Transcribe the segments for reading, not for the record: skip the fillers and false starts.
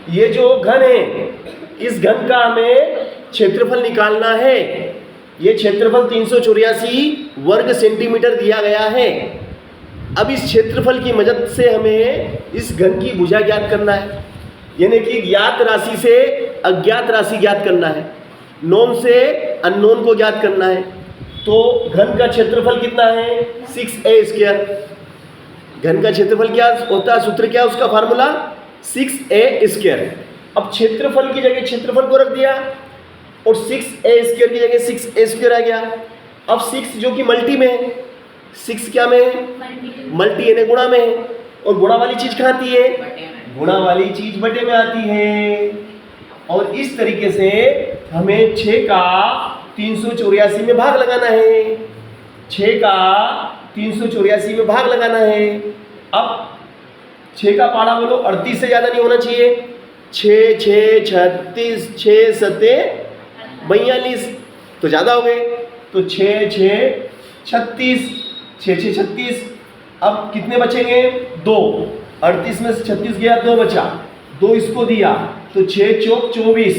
ये जो घन है, इस घन का हमें क्षेत्रफल निकालना है। ये क्षेत्रफल 384 वर्ग सेंटीमीटर दिया गया है। अब इस क्षेत्रफल की मदद से हमें इस घन की भुजा ज्ञात करना है, यानी कि ज्ञात राशि से अज्ञात राशि ज्ञात करना है, नोन से अननोन को ज्ञात करना है। तो घन का क्षेत्रफल कितना है? 6a²। घन का क्षेत्रफल क्या होता है? सूत्र क्या है उसका? Formula 6a²। अब क्षेत्रफल की जगह क्षेत्रफल को रख दिया और 6a² की जगह 6a² आ गया। अब 6 जो कि मल्टी में है, 6 क्या में है? मल्टी यानी गुणा में है। और गुणा वाली चीज कहाँ आती है? गुणा वाली चीज बटे में आती है। और इस तरीके से हमें 6 का 384 में भाग लगाना है। 6 का 384 में भाग लगाना है। अब 6 का पारा बोलो 38 से ज़्यादा नहीं होना चाहिए। 6 6 36 6 7 42 तो ज़्यादा हो गए। तो 6 6 36 6 6 36। अब कितने बचेंगे? 2। 38 में से 36 गया, 2 बचा। 2 इसको दिया तो 6 चौक 24,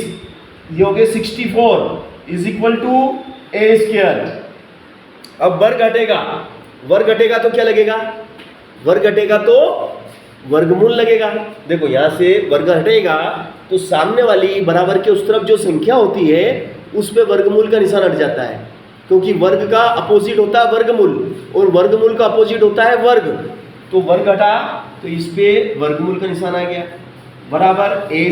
ये हो गए 64 = a²। अब वर्ग घटेगा, वर्ग घटेगा तो क्या लगेगा? वर्ग घटेगा तो वर्गमूल लगेगा। देखो यहाँ से वर्ग हटेगा तो सामने वाली बराबर के उस तरफ जो संख्या होती है उस पे वर्गमूल का निशान हट जाता है, क्योंकि वर्ग का अपोजिट होता है वर्गमूल और वर्गमूल का अपोजिट होता है वर्ग। तो वर्ग हटा तो इस पे वर्गमूल का निशान आ गया, बराबर a।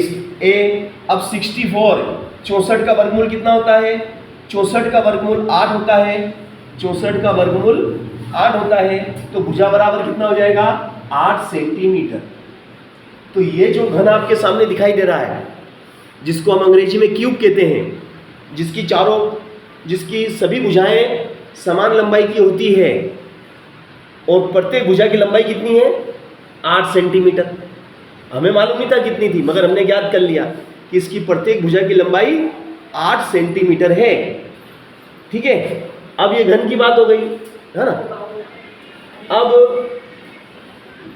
अब 64, 64 का वर्गमूल कितना होता है? 64 का वर्गमूल 8 होता है। 64 का वर्गमूल 8 होता है। तो भुजा बराबर कितना हो जाएगा? 8 सेंटीमीटर। तो ये जो घन आपके सामने दिखाई दे रहा है, जिसको हम अंग्रेजी में क्यूब कहते हैं, जिसकी सभी भुजाएं समान लंबाई की होती है और प्रत्येक भुजा की लंबाई कितनी है? 8 सेंटीमीटर। हमें मालूम नहीं था कितनी थी, मगर हमने ज्ञात कर लिया कि इसकी प्रत्येक भुजा की लंबाई 8 सेंटीमीटर है। ठीक है, अब ये घन की बात हो गई है ना। अब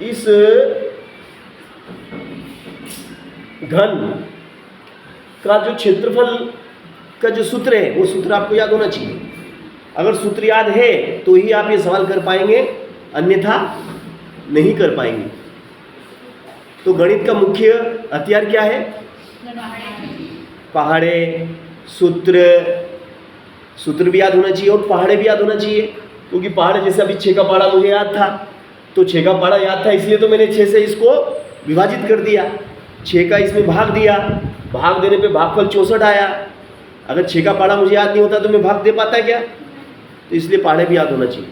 इस घन का जो क्षेत्रफल का जो सूत्र है वो सूत्र आपको याद होना चाहिए। अगर सूत्र याद है तो ही आप ये सवाल कर पाएंगे, अन्यथा नहीं कर पाएंगे। तो गणित का मुख्य हथियार क्या है? पहाड़े, सूत्र भी याद होना चाहिए और पहाड़े भी याद होना चाहिए। क्योंकि पहाड़े जैसे अभी 6 का पहाड़ा मुझे याद था, तो 6 का पहाड़ा याद था इसलिए तो मैंने 6 से इसको विभाजित कर दिया, 6 का इसमें भाग दिया। भाग देने पे भागफल 64 आया। अगर 6 का पहाड़ा मुझे याद नहीं होता तो मैं भाग दे पाता क्या? तो इसलिए पहाड़े भी याद होना चाहिए।